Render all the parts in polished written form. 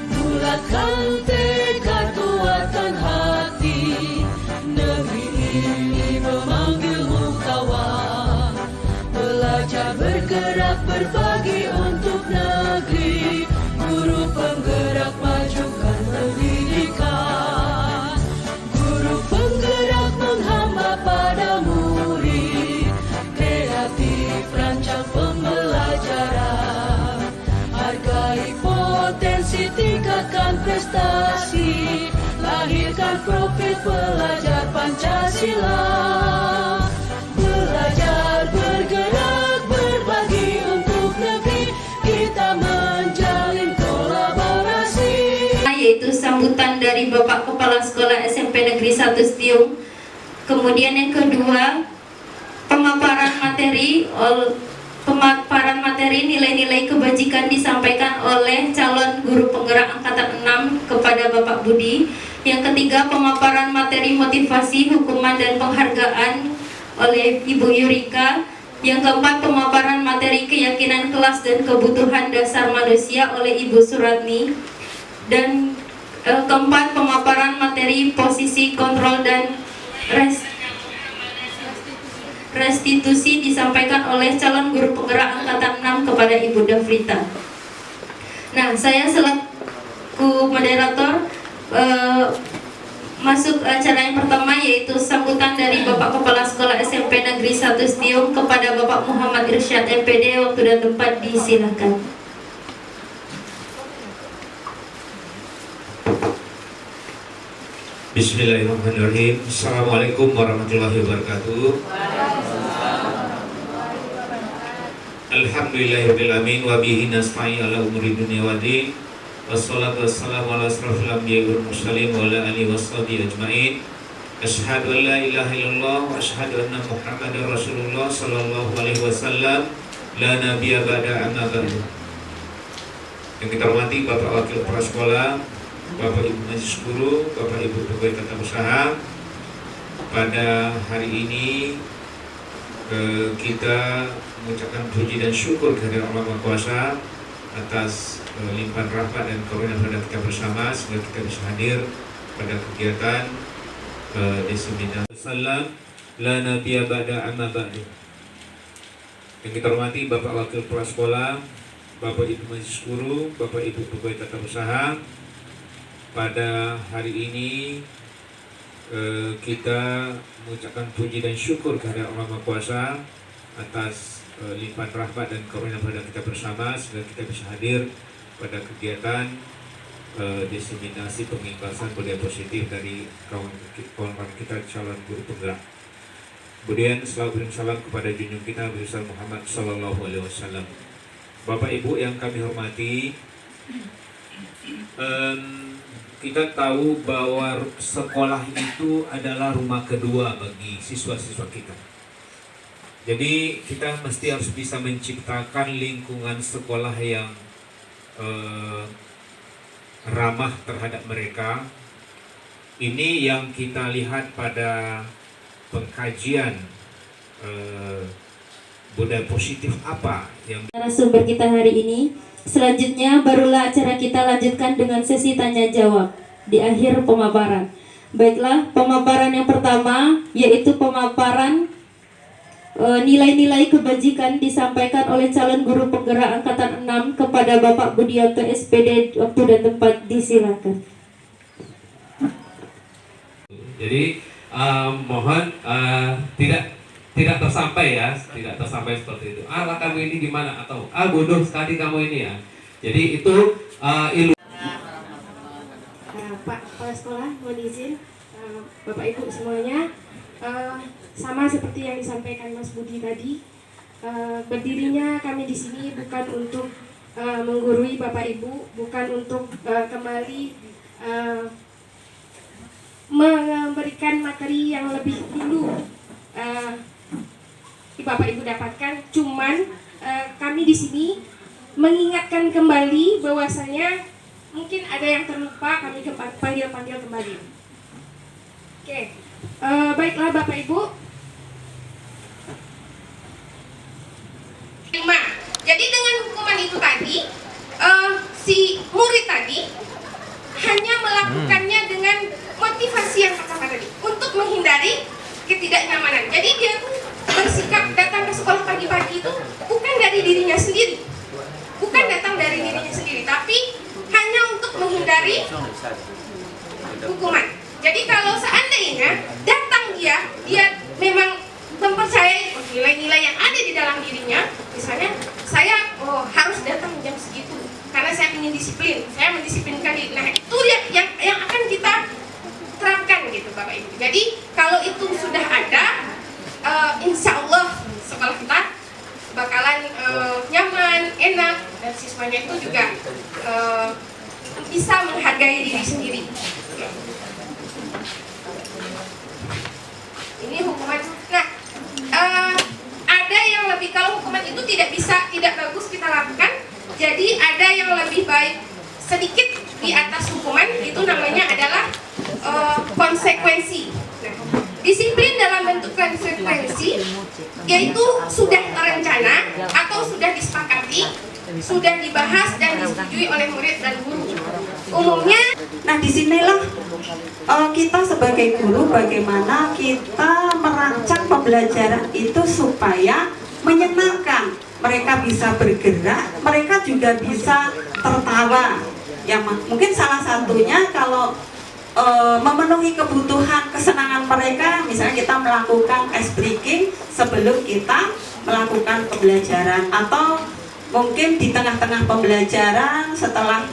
Bulatkan tekad, kuatkan hati, negeri ini memanggilmu kawan. Belajar bergerak berbagi untuk negeri, guru penggerak majukan pendidikan. Guru penggerak menghamba pada murid, kreatif rancang pembelajaran. Hargai potensi, tingkatkan prestasi, lahirkan profil pelajar Pancasila. Belajar bergerak berbagi untuk negeri, kita menjalin kolaborasi. Yaitu sambutan dari Bapak Kepala Sekolah SMP Negeri 1 Setiung. Kemudian yang kedua, pemaparan materi nilai-nilai kebajikan disampaikan oleh calon guru penggerak angkatan 6 kepada Bapak Budi. Yang ketiga, pemaparan materi motivasi, hukuman dan penghargaan oleh Ibu Yurika. Yang keempat, pemaparan materi keyakinan kelas dan kebutuhan dasar manusia oleh Ibu Suratni. Dan keempat, pemaparan materi posisi, kontrol dan restitusi disampaikan oleh calon guru penggerak angkatan 6 kepada Ibu Dafrita. Nah, saya selaku moderator masuk acara yang pertama, yaitu sambutan dari Bapak Kepala Sekolah SMP Negeri 1 Setiung kepada Bapak Muhammad Irsyad MPD. Waktu dan tempat disilakan. Bismillahirrahmanirrahim. Assalamualaikum warahmatullahi wabarakatuh. Alhamdulillahirabbil alamin wa bihi nasta'in ala umuri dunya waddin. Wassalatu wassalamu ala asrofil anbiya'i wal mursalin wa ala alihi washabihi ajmain. Asyhadu an la ilaha illallah wa asyhadu anna Muhammadar Rasulullah sallallahu alaihi wasallam. La nabiyya ba'da amma ba'du. Yang kita hormati Bapak Wakil Kepala Sekolah, Bapak Ibu Majelis Guru, Bapak Ibu Pegawai Tata Usaha, pada hari ini kita mengucapkan puji dan syukur kehadirat Allah Maha Kuasa atas limpahan rahmat dan karunia pada kita bersama, sehingga kita bisa hadir pada kegiatan diseminasi salam la nabiyya ba'da amma ba'du. Yang kita hormati Bapak Wakil Kepala Sekolah, Bapak Ibu Majelis Guru, Bapak Ibu Pegawai Tata Usaha, pada hari ini kita mengucapkan puji dan syukur kehadirat Allah Maha Kuasa atas limpahan rahmat dan karunia pada kita bersama, sehingga kita bisa hadir pada kegiatan diseminasi pengiklasan budaya positif dari kawan-kawan kita calon guru penggerak. Kemudian selalu beri salam kepada junjungan kita Nabi Muhammad Sallallahu Alaihi Wasallam. Bapak Ibu yang kami hormati, kita tahu bahwa sekolah itu adalah rumah kedua bagi siswa-siswa kita. Jadi kita mesti harus bisa menciptakan lingkungan sekolah yang ramah terhadap mereka. Ini yang kita lihat pada pengkajian budaya positif apa yang narasumber kita hari ini. Selanjutnya barulah acara kita lanjutkan dengan sesi tanya jawab di akhir pemaparan. Baiklah, pemaparan yang pertama yaitu pemaparan nilai-nilai kebajikan disampaikan oleh calon guru penggerak angkatan 6 kepada Bapak Budianto SPD. Waktu dan tempat disilakan. Jadi mohon tidak tersampai ya, tidak tersampai seperti itu. Lah kamu ini gimana, atau bodoh sekali kamu ini ya. Jadi itu ilmu. Pak Kepala Sekolah, mohon izin Bapak Ibu semuanya, sama seperti yang disampaikan Mas Budi tadi, berdirinya kami di sini bukan untuk menggurui Bapak Ibu, bukan untuk kembali memberikan materi yang lebih dulu Bapak Ibu dapatkan. Cuman kami di sini mengingatkan kembali bahwasanya mungkin ada yang terlupa, kami panggil kembali. Oke, baiklah Bapak Ibu. 5. Jadi dengan hukuman itu tadi, si murid tadi hanya melakukannya dengan motivasi yang pertama tadi, untuk menghindari ketidaknyamanan. Jadi dia bersikap datang ke sekolah pagi-pagi itu bukan dari dirinya sendiri, bukan datang dari dirinya sendiri, tapi hanya untuk menghindari hukuman. Jadi kalau seandainya datang dia memang mempercayai nilai-nilai yang ada di dalam dirinya, misalnya saya harus datang jam segitu karena saya ingin disiplin, saya mendisiplinkan diri. Nah itu yang akan kita terapkan gitu Bapak Ibu. Jadi kalau itu sudah ada, insya Allah sekolah kita bakalan nyaman, enak, dan siswanya itu juga bisa menghargai diri sendiri. Ini hukuman. Nah, ada yang lebih, kalau hukuman itu tidak bagus kita lakukan, jadi ada yang lebih baik sedikit di atas hukuman, itu namanya adalah konsekuensi. Nah, disiplin dalam bentuk konsekuensi yaitu sudah terencana atau sudah disepakati, sudah dibahas dan disetujui oleh murid dan guru. Umumnya, nah disinilah kita sebagai guru bagaimana kita merancang pembelajaran itu supaya menyenangkan, mereka bisa bergerak, mereka juga bisa tertawa. Ya mungkin salah satunya kalau memenuhi kebutuhan kesenangan mereka, misalnya kita melakukan ice breaking sebelum kita melakukan pembelajaran, atau mungkin di tengah-tengah pembelajaran setelah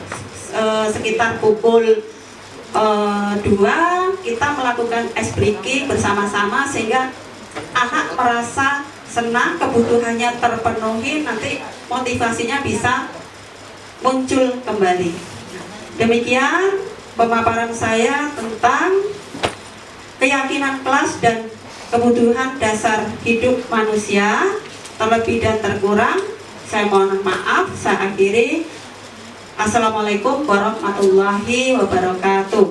sekitar pukul 2 kita melakukan ice breaking bersama-sama sehingga anak merasa senang, kebutuhannya terpenuhi, nanti motivasinya bisa muncul kembali. Demikian pemaparan saya tentang keyakinan kelas dan kebutuhan dasar hidup manusia. Terlebih dan terkurang saya mohon maaf. Saya akhiri. Assalamualaikum warahmatullahi wabarakatuh.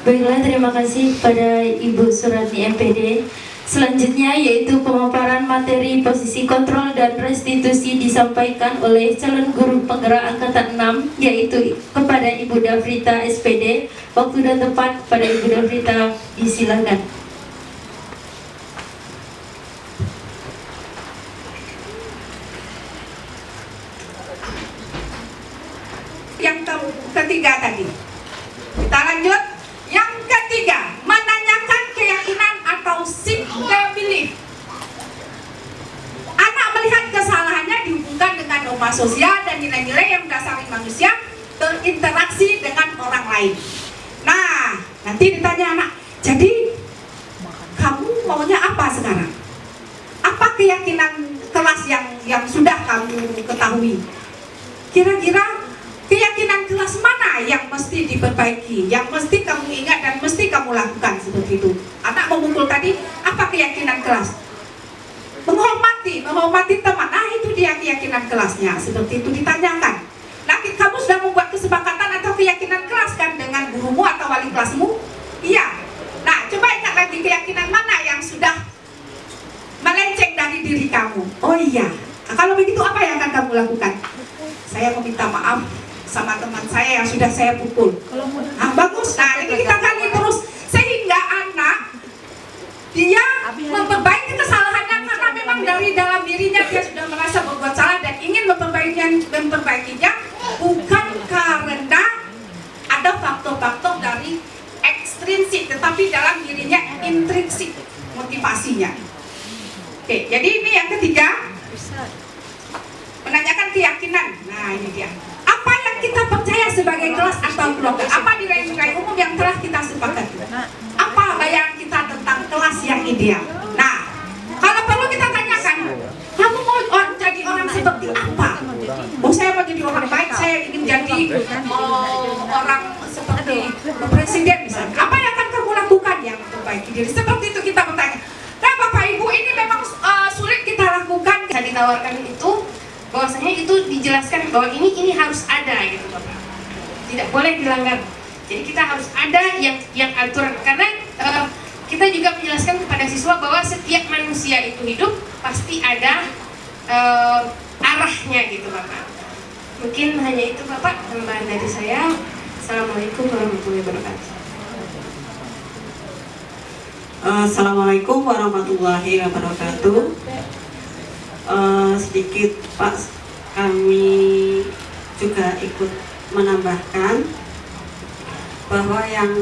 Baiklah, terima kasih kepada Ibu Suratni MPD. Selanjutnya yaitu pemaparan materi posisi kontrol dan restitusi disampaikan oleh calon guru penggerak angkatan 6, yaitu kepada Ibu Davrita SPD. Waktu dan tempat kepada Ibu Davrita, disilakan. Yang ketiga tadi, kita lanjut. Yang ketiga, menanyakan keyakinan atau sikap belief. Anak melihat kesalahannya dihubungkan dengan norma sosial dan nilai-nilai yang mendasari manusia berinteraksi dengan orang lain. Nah, nanti ditanya anak, jadi kamu maunya apa sekarang? Apa keyakinan kelas yang sudah kamu ketahui? Kira-kira keyakinan kelas mana yang mesti diperbaiki, yang mesti kamu ingat dan mesti kamu lakukan seperti itu. Anak memukul tadi, apa keyakinan kelas? Menghormati teman. Nah itu dia keyakinan kelasnya, seperti itu ditanyakan. Nah kamu sudah membuat kesepakatan atau keyakinan kelas kan dengan gurumu atau wali kelasmu? Iya. Nah coba ingat lagi keyakinan mana yang sudah melenceng dari diri kamu. Oh iya. Nah, kalau begitu apa yang akan kamu lakukan? Saya meminta maaf sama teman saya yang sudah saya pukul. Nah, bagus. Nah, ini kita gali terus sehingga anak dia memperbaiki kesalahannya karena memang dari dalam dirinya dia sudah merasa berbuat salah dan ingin memperbaikinya bukan karena ada faktor-faktor dari ekstrinsik, tetapi dalam dirinya intrinsik motivasinya. Oke, jadi ini yang ketiga, menanyakan keyakinan. Nah, ini dia. Apa yang kita percaya sebagai kelas atau kelompok? Apa nilai-nilai umum yang telah kita sepakati? Apa bayangan kita tentang kelas yang ideal? Nah, kalau perlu kita tanyakan, kamu mau jadi orang seperti apa? Oh, saya mau jadi orang baik, saya ingin jadi orang seperti presiden misalnya. Apa yang akan kamu lakukan yang memperbaiki diri? Seperti itu kita bertanya. Nah, Bapak Ibu, ini memang sulit kita lakukan. Bisa ditawarkan itu bahwasanya dijelaskan bahwa ini harus ada gitu Bapak. Tidak boleh dilanggar. Jadi kita harus ada yang aturan, karena kita juga menjelaskan kepada siswa bahwa setiap manusia itu hidup pasti ada arahnya gitu Bapak. Mungkin hanya itu Bapak tambahan dari saya. Assalamualaikum warahmatullahi wabarakatuh. Assalamualaikum warahmatullahi wabarakatuh. Sedikit Pak, kami juga ikut menambahkan bahwa yang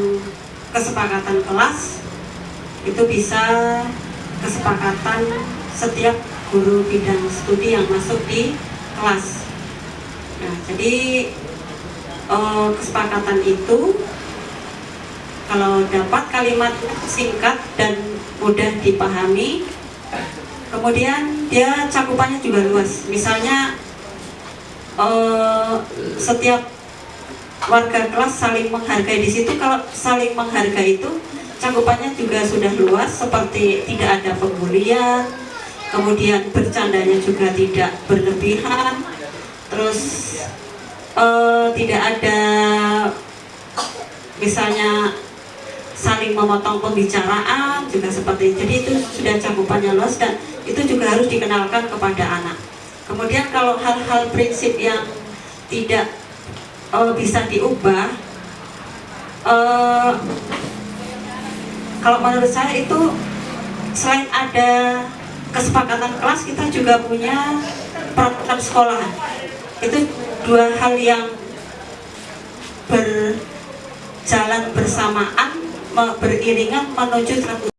kesepakatan kelas itu bisa kesepakatan setiap guru bidang studi yang masuk di kelas. Nah, jadi kesepakatan itu kalau dapat kalimat singkat dan mudah dipahami, kemudian dia cakupannya juga luas. Misalnya setiap warga kelas saling menghargai. Di situ kalau saling menghargai itu cakupannya juga sudah luas, seperti tidak ada pembulian, kemudian bercandanya juga tidak berlebihan, terus tidak ada misalnya saling memotong pembicaraan juga seperti itu. Jadi itu sudah cakupannya luas dan itu juga harus dikenalkan kepada anak. Kemudian kalau hal-hal prinsip yang tidak bisa diubah, kalau menurut saya itu selain ada kesepakatan kelas, kita juga punya peraturan sekolah. Itu dua hal yang berjalan bersamaan, beriringan menuju 100